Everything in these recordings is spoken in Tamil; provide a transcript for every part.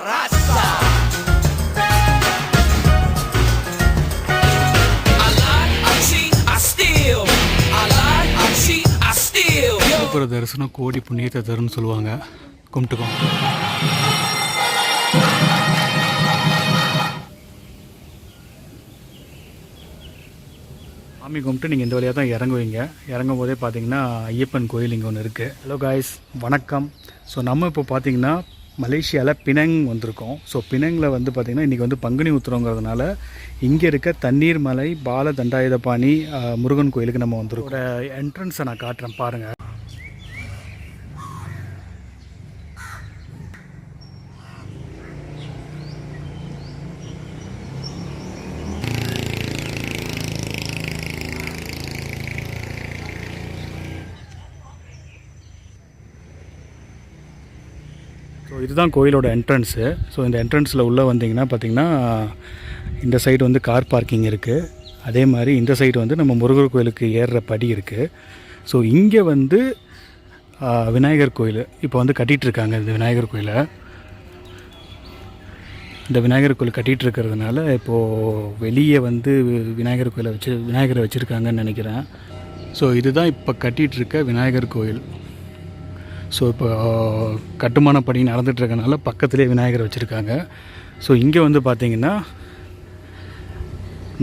raza. I lie, I cheat, I steal. I lie, I cheat, I steal. அப்புற தரிசனம் கோடி புண்ணியத்தை தரும்னு சொல்லுவாங்க. கும்பிட்டுக்கோங்க. சாமி கும்பிட்டு நீங்கள் இந்த வழியாக தான் இறங்குவீங்க. இறங்கும் போதே பார்த்தீங்கன்னா ஐயப்பன் கோயில் இங்கே ஒன்று இருக்குது. ஹலோ காய்ஸ், வணக்கம். ஸோ நம்ம இப்போ பார்த்தீங்கன்னா மலேசியாவில் பினங் வந்திருக்கோம். ஸோ பினங்கில் வந்து பார்த்திங்கன்னா இன்றைக்கி வந்து பங்குனி உத்திரங்கிறதுனால இங்கே இருக்க தண்ணீர் மலை பால தண்டாயுதபாணி முருகன் கோயிலுக்கு நம்ம வந்திருக்கோம். என்ட்ரன்ஸை நான் காட்டுறேன் பாருங்கள். ஸோ இதுதான் கோயிலோட என்ட்ரன்ஸு. ஸோ இந்த என்ட்ரன்ஸில் உள்ளே வந்தீங்கன்னா பார்த்திங்கன்னா இந்த சைடு வந்து கார் பார்க்கிங் இருக்குது. அதே மாதிரி இந்த சைடு வந்து நம்ம முருகர் கோயிலுக்கு ஏறுற படி இருக்குது. ஸோ இங்கே வந்து விநாயகர் கோயில் இப்போ வந்து கட்டிகிட்ருக்காங்க. இந்த விநாயகர் கோயிலை கட்டிகிட்ருக்கிறதுனால இப்போது வெளியே வந்து விநாயகரை வச்சுருக்காங்கன்னு நினைக்கிறேன். ஸோ இதுதான் இப்போ கட்டிகிட்ருக்க விநாயகர் கோயில். ஸோ இப்போ கட்டுமான பணி நடந்துகிட்ருக்கனால பக்கத்துலேயே விநாயகர் வச்சுருக்காங்க. ஸோ இங்கே வந்து பார்த்திங்கன்னா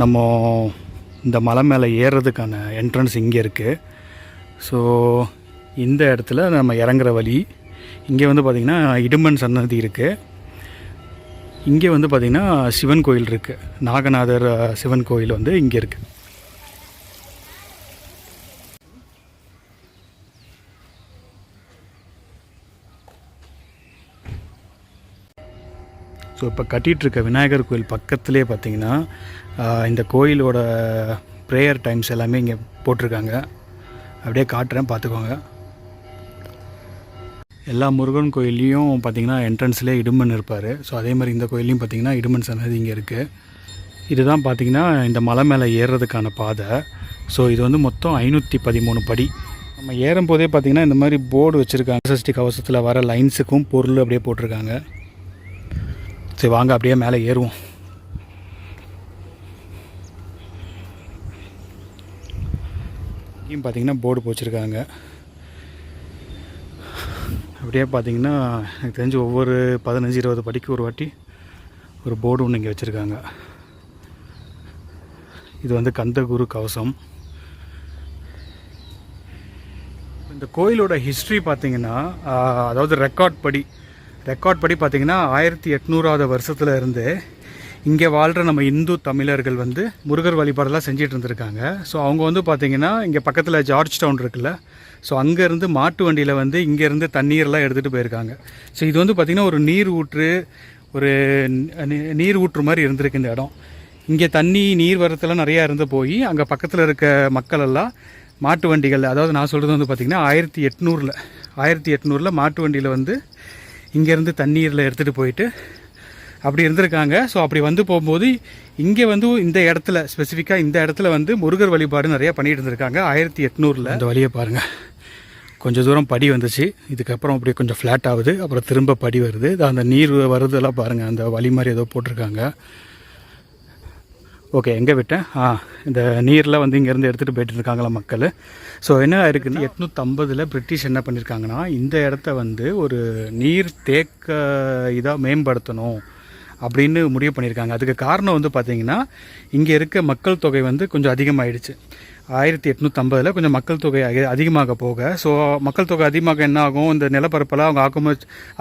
நம்ம இந்த மலை மேலே ஏறுறதுக்கான என்ட்ரன்ஸ் இங்கே இருக்குது. ஸோ இந்த இடத்துல நம்ம இறங்குற வழி. இங்கே வந்து பார்த்திங்கன்னா இடும்பன் சன்னதி இருக்குது. இங்கே வந்து பார்த்திங்கன்னா சிவன் கோயில் இருக்குது. நாகநாதர் சிவன் கோயில் வந்து இங்கே இருக்குது. ஸோ இப்போ கட்டிகிட்ருக்க விநாயகர் கோயில் பக்கத்துலேயே பார்த்திங்கன்னா இந்த கோயிலோட ப்ரேயர் டைம்ஸ் எல்லாமே இங்கே போட்டிருக்காங்க. அப்படியே காட்டுறேன், பார்த்துக்கோங்க. எல்லா முருகன் கோயில்லையும் பார்த்திங்கன்னா என்ட்ரன்ஸ்லேயே இடும்பன் இருப்பார். ஸோ அதே மாதிரி இந்த கோயிலையும் பார்த்திங்கன்னா இடும்பன் சன்னதி இங்கே இருக்குது. இதுதான் பார்த்திங்கன்னா இந்த மலை மேலே ஏறுறதுக்கான பாதை. ஸோ இது வந்து மொத்தம் 513 படி. நம்ம ஏறும்போதே பார்த்திங்கன்னா இந்த மாதிரி போர்டு வச்சுருக்காங்க. சஷ்டி கவசத்தில் வர லைன்ஸுக்கும் பொருள் அப்படியே போட்டிருக்காங்க. சரி வாங்க அப்படியே மேலே ஏறுவோம். இங்கேயும் பார்த்திங்கன்னா போர்டு போச்சிருக்காங்க. அப்படியே பார்த்திங்கன்னா எனக்கு தெரிஞ்சு ஒவ்வொரு 15-20 படிக்கு ஒரு வாட்டி ஒரு போர்டு ஒன்று இங்கே வச்சுருக்காங்க. இது வந்து கந்தகுரு கவசம். இந்த கோயிலோட ஹிஸ்ட்ரி பார்த்திங்கன்னா அதாவது ரெக்கார்ட் படி பார்த்திங்கன்னா 1800ஆவது வருஷத்தில் இருந்து இங்கே வாழ்கிற நம்ம இந்து தமிழர்கள் வந்து முருகர் வழிபாடெல்லாம் செஞ்சிட்டு இருந்திருக்காங்க. ஸோ அவங்க வந்து பார்த்திங்கன்னா இங்கே பக்கத்தில் ஜார்ஜ் டவுன் இருக்குல்ல, ஸோ அங்கேருந்து மாட்டு வண்டியில் வந்து இங்கேருந்து தண்ணீரெலாம் எடுத்துகிட்டு போயிருக்காங்க. ஸோ இது வந்து பார்த்திங்கன்னா ஒரு நீர் ஊற்று மாதிரி இருந்திருக்கு இந்த இடம். இங்கே நீர் வரத்துலாம் நிறையா இருந்து போய் அங்கே பக்கத்தில் இருக்க மக்கள் எல்லாம் மாட்டு வண்டிகள், அதாவது நான் சொல்கிறது வந்து பார்த்திங்கன்னா 1800 மாட்டு வண்டியில் வந்து இங்கேருந்து தண்ணீரில் எடுத்துகிட்டு போயிட்டு அப்படி இருந்திருக்காங்க. ஸோ அப்படி வந்து போகும்போது இங்கே வந்து இந்த இடத்துல ஸ்பெசிஃபிக்காக இந்த இடத்துல வந்து முருகர் வழிபாடு நிறையா பண்ணிகிட்டு இருந்திருக்காங்க 1800. இந்த வழியை பாருங்கள், கொஞ்சம் தூரம் படி வந்துச்சு. இதுக்கப்புறம் அப்படியே கொஞ்சம் ஃப்ளாட் ஆகுது, அப்புறம் திரும்ப படி வருது. அந்த நீர் வருதெல்லாம் பாருங்கள், அந்த வழி மாதிரி ஏதோ போட்டிருக்காங்க. ஓகே, எங்கே விட்டேன்? இந்த நீரில் வந்து இங்கேருந்து எடுத்துகிட்டு போயிட்டு இருக்காங்களா மக்கள். ஸோ என்ன இருக்குதுன்னா 850 பிரிட்டிஷ் என்ன பண்ணியிருக்காங்கன்னா இந்த இடத்த வந்து ஒரு நீர் தேக்க இதாக மேம்படுத்தணும் அப்படின்னு முடிவு பண்ணியிருக்காங்க. அதுக்கு காரணம் வந்து பார்த்திங்கன்னா இங்கே இருக்க மக்கள் தொகை வந்து கொஞ்சம் அதிகமாகிடுச்சு. 1850 கொஞ்சம் மக்கள் தொகை அதிகமாக போக, ஸோ மக்கள் தொகை அதிகமாக என்ன ஆகும், இந்த நிலப்பரப்பெல்லாம் அவங்க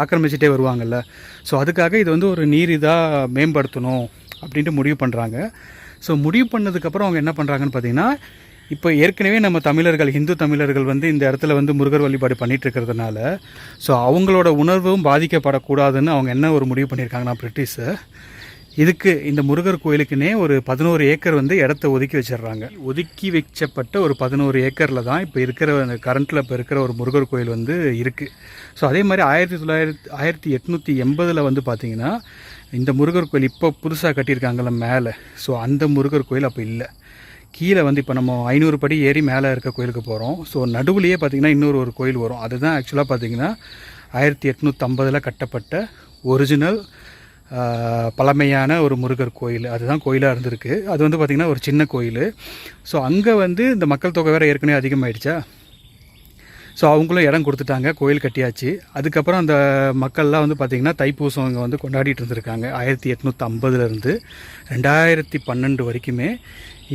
ஆக்கிரமிச்சிட்டே வருவாங்கள்ல. ஸோ அதுக்காக இது வந்து ஒரு நீர் இதாக மேம்படுத்தணும் அப்படின்ட்டு முடிவு பண்ணுறாங்க. ஸோ முடிவு பண்ணதுக்கப்புறம் அவங்க என்ன பண்ணுறாங்கன்னு பார்த்தீங்கன்னா, இப்போ ஏற்கனவே நம்ம இந்து தமிழர்கள் வந்து இந்த இடத்துல வந்து முருகர் வழிபாடு பண்ணிகிட்டு இருக்கிறதுனால ஸோ அவங்களோட உணர்வும் பாதிக்கப்படக்கூடாதுன்னு அவங்க என்ன ஒரு முடிவு பண்ணியிருக்காங்கன்னா பிரிட்டிஷு, இதுக்கு இந்த முருகர் கோயிலுக்குன்னே ஒரு 11 ஏக்கர் வந்து இடத்த ஒதுக்கி வச்சிடுறாங்க. ஒதுக்கி வச்சப்பட்ட ஒரு 11 ஏக்கரில் தான் இப்போ இருக்கிற கரண்ட்டில் இப்போ இருக்கிற ஒரு முருகர் கோயில் வந்து இருக்குது. ஸோ அதே மாதிரி 1880 வந்து பார்த்திங்கன்னா இந்த முருகர் கோயில் இப்போ புதுசாக கட்டியிருக்காங்கள்ல மேலே, ஸோ அந்த முருகர் கோயில் அப்போ இல்லை. கீழே வந்து இப்போ நம்ம 500 படி ஏறி மேலே இருக்க கோயிலுக்கு போகிறோம். ஸோ நடுவுலையே பார்த்திங்கன்னா இன்னொரு கோயில் வரும். அதுதான் ஆக்சுவலாக பார்த்திங்கன்னா 1850 கட்டப்பட்ட ஒரிஜினல் பழமையான ஒரு முருகர் கோயில். அதுதான் கோயிலாக இருந்திருக்கு. அது வந்து பார்த்திங்கன்னா ஒரு சின்ன கோயில். ஸோ அங்கே வந்து இந்த மக்கள் தொகை வேறு ஏற்கனவே அதிகமாகிடுச்சா, ஸோ அவங்களும் இடம் கொடுத்துட்டாங்க, கோயில் கட்டியாச்சு. அதுக்கப்புறம் அந்த மக்கள்லாம் வந்து பார்த்திங்கன்னா தைப்பூசம் இங்கே வந்து கொண்டாடிட்டு இருந்திருக்காங்க 1850 2012 வரைக்குமே.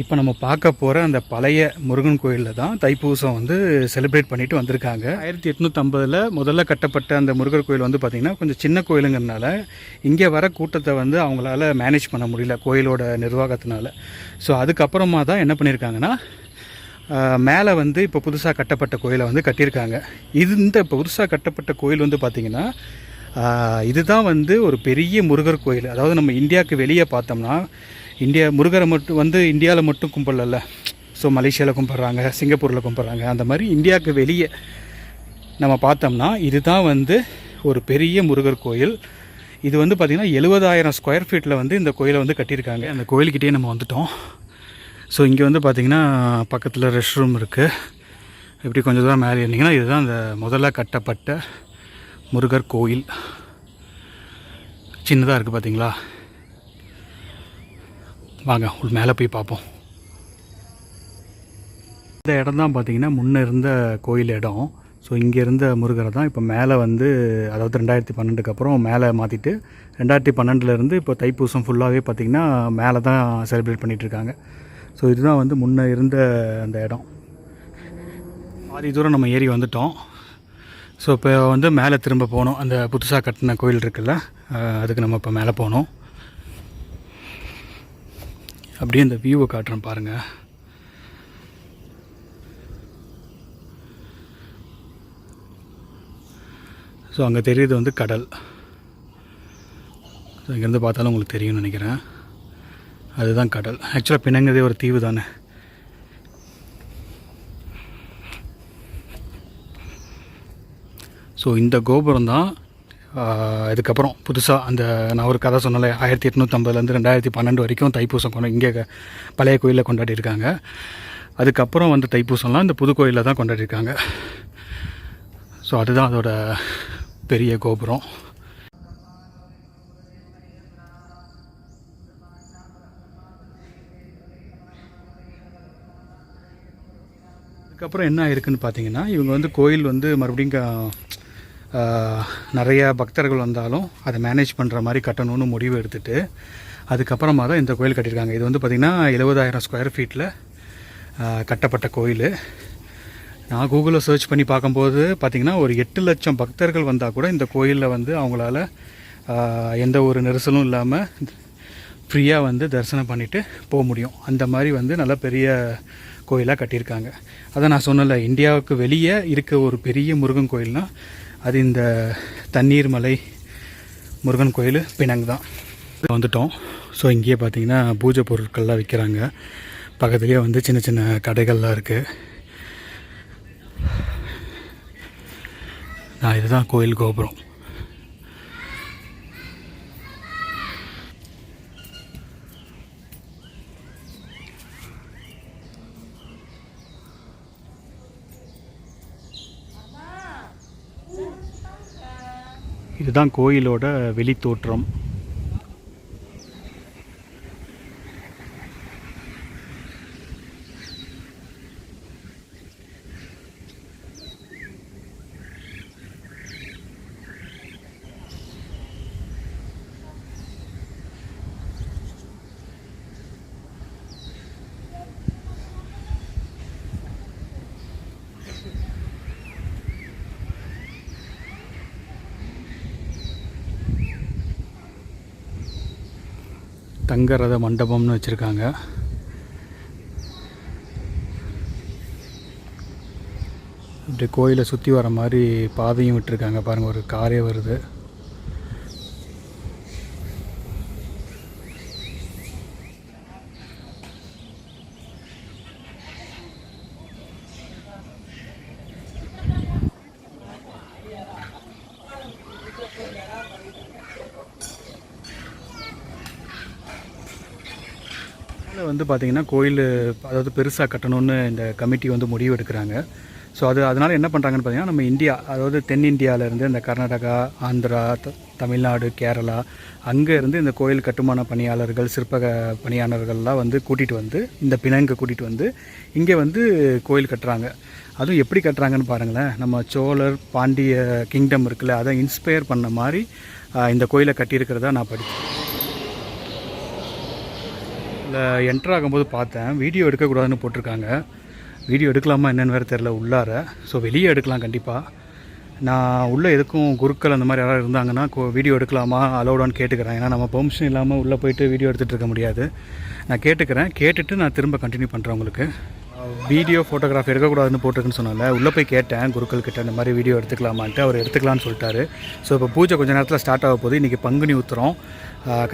இப்போ நம்ம பார்க்க போகிற அந்த பழைய முருகன் கோயிலில் தான் தைப்பூசம் வந்து செலிப்ரேட் பண்ணிட்டு வந்திருக்காங்க. 1850 முதல்ல கட்டப்பட்ட அந்த முருகர் கோயில் வந்து பார்த்திங்கன்னா கொஞ்சம் சின்ன கோயிலுங்கிறதுனால இங்கே வர கூட்டத்தை வந்து அவங்களால மேனேஜ் பண்ண முடியல கோயிலோட நிர்வாகத்தினால. ஸோ அதுக்கப்புறமா தான் என்ன பண்ணியிருக்காங்கன்னா மேலே வந்து இப்போ புதுசாக கட்டப்பட்ட கோயிலை வந்து கட்டியிருக்காங்க. இந்த புதுசாக கட்டப்பட்ட கோயில் வந்து பார்த்திங்கன்னா இதுதான் வந்து ஒரு பெரிய முருகர் கோயில். அதாவது நம்ம இந்தியாவுக்கு வெளியே பார்த்தோம்னா, முருகரை மட்டும் வந்து இந்தியாவில் மட்டும் கும்பிடல, ஸோ மலேசியாவில் கும்பிட்றாங்க, சிங்கப்பூரில் கும்பிட்றாங்க. அந்த மாதிரி இந்தியாவுக்கு வெளியே நம்ம பார்த்தோம்னா இதுதான் வந்து ஒரு பெரிய முருகர் கோயில். இது வந்து பார்த்திங்கன்னா 70,000 ஸ்கொயர் ஃபீட்டில் வந்து இந்த கோயிலை வந்து கட்டியிருக்காங்க. அந்த கோயிலுக்கிட்டே நம்ம வந்துட்டோம். ஸோ இங்கே வந்து பார்த்திங்கன்னா பக்கத்தில் ரெஸ்ட் ரூம் இருக்குது. இப்படி கொஞ்சம் தூரம் மேலே இருந்தீங்கன்னா இதுதான் அந்த முதல்ல கட்டப்பட்ட முருகர் கோயில். சின்னதாக இருக்குது பார்த்திங்களா. வாங்க உள் மேலே போய் பார்ப்போம். இந்த இடம் தான் பார்த்திங்கன்னா முன்னே இருந்த கோயில் இடம். ஸோ இங்கே இருந்த முருகரை தான் இப்போ மேலே வந்து, அதாவது 2012 அப்புறம் மேலே மாற்றிட்டு 2012 இப்போ தைப்பூசம் ஃபுல்லாகவே பார்த்திங்கன்னா மேலே தான் செலிப்ரேட் பண்ணிகிட்ருக்காங்க. ஸோ இதுதான் வந்து முன்னே இருந்த அந்த இடம். பாதி தூரம் நம்ம ஏறி வந்துட்டோம். ஸோ இப்போ வந்து மேலே திரும்ப போகணும். அந்த புதுசாக கட்டின கோயில் இருக்குல்ல, அதுக்கு நம்ம இப்போ மேலே போகணும். அப்படியே இந்த வியூவை காட்டுறேன் பாருங்கள். ஸோ அங்கே தெரியுது வந்து கடல். ஸோ இங்கேருந்து பார்த்தாலும் உங்களுக்கு தெரியும்னு நினைக்கிறேன். அதுதான் கடல். ஆக்சுவலாக பிணங்குதே ஒரு தீவு தானே. ஸோ இந்த கோபுரம் தான் இதுக்கப்புறம் புதுசாக அந்த நான் ஒரு கதை சொன்னல 1850 2012 வரைக்கும் தைப்பூசம் இங்கே பழைய கோயிலில் கொண்டாடிருக்காங்க. அதுக்கப்புறம் வந்து தைப்பூசம்லாம் இந்த புது கோயிலில் தான் கொண்டாடிருக்காங்க. ஸோ அதுதான் அதோட பெரிய கோபுரம். அதுக்கப்புறம் என்ன இருக்குதுன்னு பார்த்தீங்கன்னா, இவங்க வந்து கோயில் வந்து மறுபடியும் நிறையா பக்தர்கள் வந்தாலும் அதை மேனேஜ் பண்ணுற மாதிரி கட்டணும்னு முடிவு எடுத்துகிட்டு அதுக்கப்புறமா தான் இந்த கோயில் கட்டியிருக்காங்க. இது வந்து பார்த்திங்கன்னா 70,000 ஸ்கொயர் ஃபீட்டில் கட்டப்பட்ட கோயில். நான் கூகுளில் சர்ச் பண்ணி பார்க்கும்போது பார்த்திங்கன்னா ஒரு 8 லட்சம் பக்தர்கள் வந்தால் கூட இந்த கோயிலில் வந்து அவங்களால எந்த ஒரு நெரிசலும் இல்லாமல் ஃப்ரீயாக வந்து தரிசனம் பண்ணிவிட்டு போக முடியும். அந்த மாதிரி வந்து நல்ல பெரிய கோயிலாக கட்டியிருக்காங்க. அதை நான் சொன்னல, இந்தியாவுக்கு வெளியே இருக்க ஒரு பெரிய முருகன் கோயில்னால் அது இந்த தண்ணீர் மலை முருகன் கோயில் பிணங்கு தான். வந்துட்டோம். ஸோ இங்கேயே பார்த்திங்கன்னா பூஜை பொருட்கள்லாம் விற்கிறாங்க. பக்கத்துலேயே வந்து சின்ன சின்ன கடைகள்லாம் இருக்குது. இதுதான் கோயில் கோபுரம். இதுதான் கோயிலோட வெளி தோற்றம். தங்கரத மண்டபம்னு வச்சுருக்காங்க. இப்படி கோயிலை சுற்றி வர மாதிரி பாதையும் விட்டுருக்காங்க. பாருங்கள், ஒரு காரே வருது. வந்து பார்த்திங்கன்னா கோயில் அதாவது பெருசாக கட்டணும்னு இந்த கமிட்டி வந்து முடிவு எடுக்கிறாங்க. ஸோ அதனால் என்ன பண்ணுறாங்கன்னு பார்த்தீங்கன்னா நம்ம இந்தியா, அதாவது தென்னிந்தியாவிலேருந்து இந்த கர்நாடகா, ஆந்திரா, தமிழ்நாடு, கேரளா அங்கே இருந்து இந்த கோயில் கட்டுமான பணியாளர்கள், சிற்பக பணியாளர்கள்லாம் வந்து கூட்டிகிட்டு வந்து இந்த பிணங்கை கூட்டிகிட்டு வந்து இங்கே வந்து கோயில் கட்டுறாங்க. அதுவும் எப்படி கட்டுறாங்கன்னு பாருங்களேன். நம்ம சோழர் பாண்டிய கிங்டம் இருக்குல்ல, அதை இன்ஸ்பயர் பண்ண மாதிரி இந்த கோயிலை கட்டியிருக்கிறதா நான் படித்தேன். இல்லை என்ட்ரு ஆகும்போது பார்த்தேன், வீடியோ எடுக்கக்கூடாதுன்னு போட்டிருக்காங்க. வீடியோ எடுக்கலாமா என்னென்னு வேறு தெரில உள்ளார. ஸோ வெளியே எடுக்கலாம் கண்டிப்பாக. நான் உள்ளே எதுக்கும் குருக்கள் அந்த மாதிரி யாராவது இருந்தாங்கன்னா வீடியோ எடுக்கலாமா அலௌடான்னு கேட்டுக்கிறேன். ஏன்னா நம்ம பெர்மிஷன் இல்லாமல் உள்ளே போயிட்டு வீடியோ எடுத்துகிட்டு இருக்க முடியாது. நான் கேட்டுட்டு நான் திரும்ப கண்டினியூ பண்ணுறேன். உங்களுக்கு வீடியோ ஃபோட்டோகிராஃபி எடுக்கக்கூடாதுன்னு போட்டிருக்குன்னு சொன்னால உள்ளே போய் கேட்டேன் குருக்கள் கிட்ட இந்த மாதிரி வீடியோ எடுத்துக்கலாமான்ட்டு. அவர் எடுத்துக்கலான்னு சொல்லிட்டாரு. ஸோ இப்போ பூஜை கொஞ்சம் நேரத்தில் ஸ்டார்ட் ஆக போகுது. இன்றைக்கி பங்குனி உத்திரம்.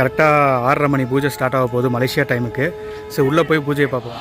கரெக்டாக 6:30 மணி பூஜை ஸ்டார்ட் ஆக போகுது மலேசியா டைமுக்கு. ஸோ உள்ளே போய் பூஜையை பார்ப்போம்.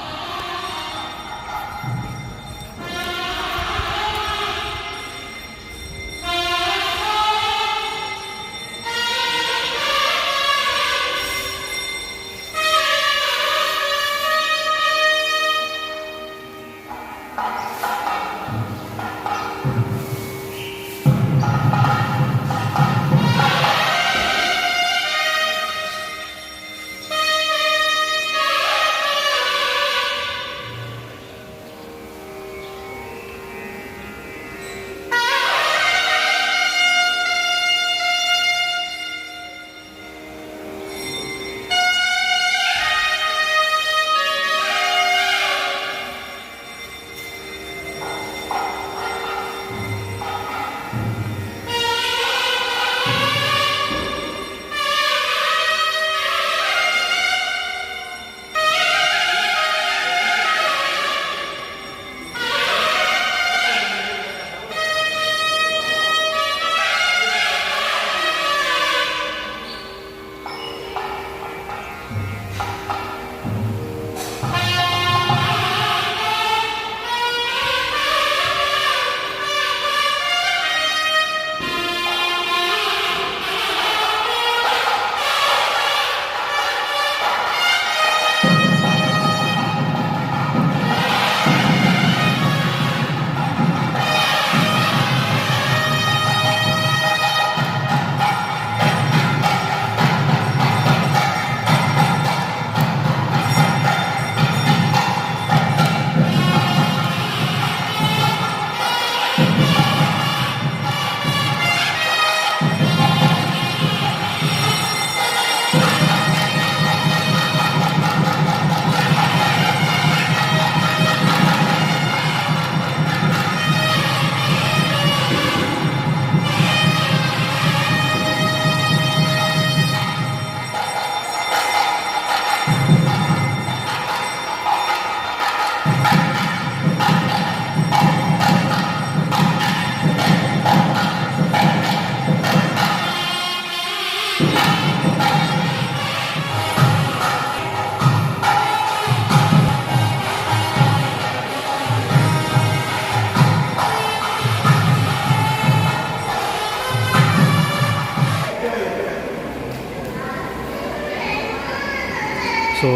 ஸோ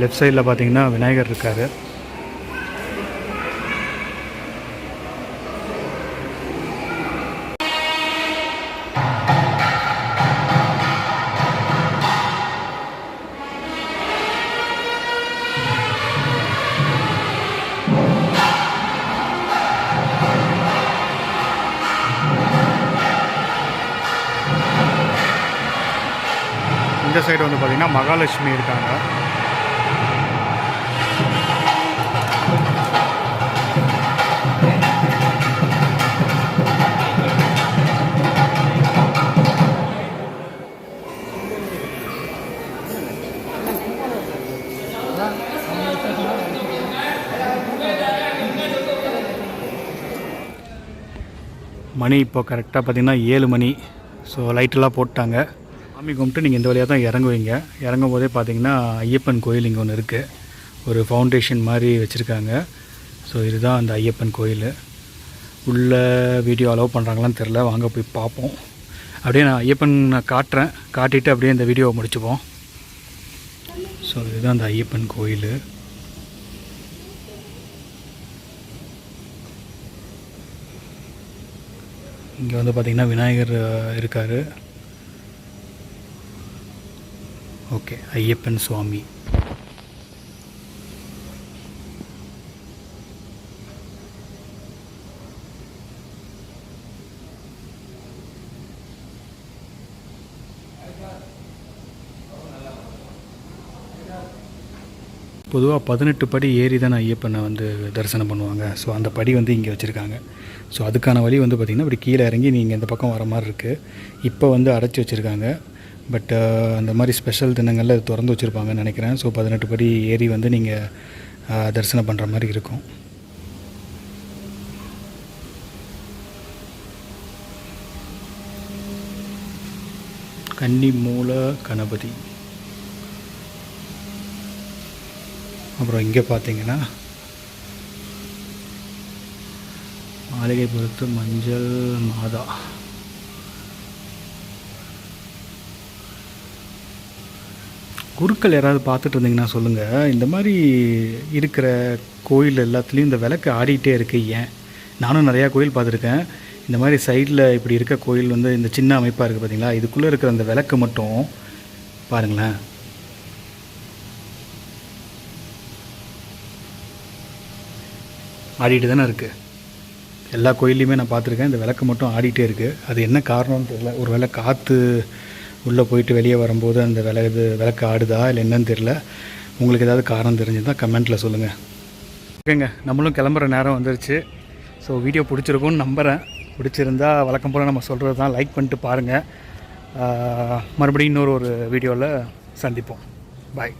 லெஃப்ட் சைடில் பார்த்தீங்கன்னா விநாயகர் இருக்கார். இந்த சைடு வந்து பார்த்திங்கன்னா மகாலட்சுமி இருக்காங்க. மணி இப்போ கரெக்டாக பார்த்திங்கன்னா 7 மணி. ஸோ லைட்டெல்லாம் போட்டாங்க. சாமி கும்பிட்டு நீங்கள் இந்த வழியாக தான் இறங்குவீங்க. இறங்கும் போதே பார்த்தீங்கன்னா ஐயப்பன் கோயில் இங்கே ஒன்று இருக்குது. ஒரு ஃபவுண்டேஷன் மாதிரி வச்சுருக்காங்க. ஸோ இதுதான் அந்த ஐயப்பன் கோயில். உள்ள வீடியோ அலோவ் பண்ணுறாங்களான்னு தெரில. வாங்க போய் பார்ப்போம். அப்படியே நான் ஐயப்பன் காட்டுறேன். காட்டிட்டு அப்படியே இந்த வீடியோவை முடிச்சுப்போம். ஸோ இதுதான் அந்த ஐயப்பன் கோயில். இங்கே வந்து பார்த்திங்கன்னா விநாயகர் இருக்கார். ஓகே, ஐயப்பன் சுவாமி. பொதுவாக 18 படி ஏறி தானே ஐயப்பனை வந்து தரிசனம் பண்ணுவாங்க. ஸோ அந்த படி வந்து இங்கே வச்சுருக்காங்க. ஸோ அதுக்கான வழி வந்து பார்த்திங்கன்னா இப்படி கீழே இறங்கி நீங்கள் இந்த பக்கம் வர மாதிரி இருக்குது. இப்போ வந்து அடைச்சி வச்சுருக்காங்க. பட் அந்த மாதிரி ஸ்பெஷல் தினங்களில் அது திறந்து வச்சுருப்பாங்கன்னு நினைக்கிறேன். ஸோ 18 படி ஏறி வந்து நீங்கள் தரிசனம் பண்ணுற மாதிரி இருக்கும். கன்னி மூல கணபதி. அப்புறம் இங்கே பார்த்தீங்கன்னா மாளிகை பொறுத்து மஞ்சள் மாதா. குருக்கள் யாராவது பார்த்துட்டு இருந்தீங்கன்னா சொல்லுங்கள். இந்த மாதிரி இருக்கிற கோயில் எல்லாத்துலேயும் இந்த விளக்கு ஆடிக்கிட்டே இருக்குது. ஏன்? நானும் நிறையா கோயில் பார்த்துருக்கேன். இந்த மாதிரி சைடில் இப்படி இருக்க கோயில் வந்து இந்த சின்ன அமைப்பாக இருக்குது பார்த்தீங்களா, இதுக்குள்ளே இருக்கிற அந்த விளக்கு மட்டும் பாருங்களேன். ஆடிட்டு தானே இருக்குது. எல்லா கோயில்லையுமே நான் பார்த்துருக்கேன். இந்த விளக்கு மட்டும் ஆடிட்டே இருக்குது. அது என்ன காரணம்னு தெரியல. ஒரு வேளை காற்று உள்ளே போயிட்டு வெளியே வரும்போது அந்த விளக்கு ஆடுதா இல்லை என்னன்னு தெரியல. உங்களுக்கு ஏதாவது காரணம் தெரிஞ்சுதான் கமெண்ட்டில் சொல்லுங்கள். ஓகேங்க, நம்மளும் கிளம்புற நேரம் வந்துருச்சு. ஸோ வீடியோ பிடிச்சிருக்கும்னு நம்புகிறேன். பிடிச்சிருந்தா வழக்கம் போல் நம்ம சொல்கிறது தான், லைக் பண்ணிட்டு பாருங்கள். மறுபடியும் இன்னொரு வீடியோவில் சந்திப்போம். பாய்.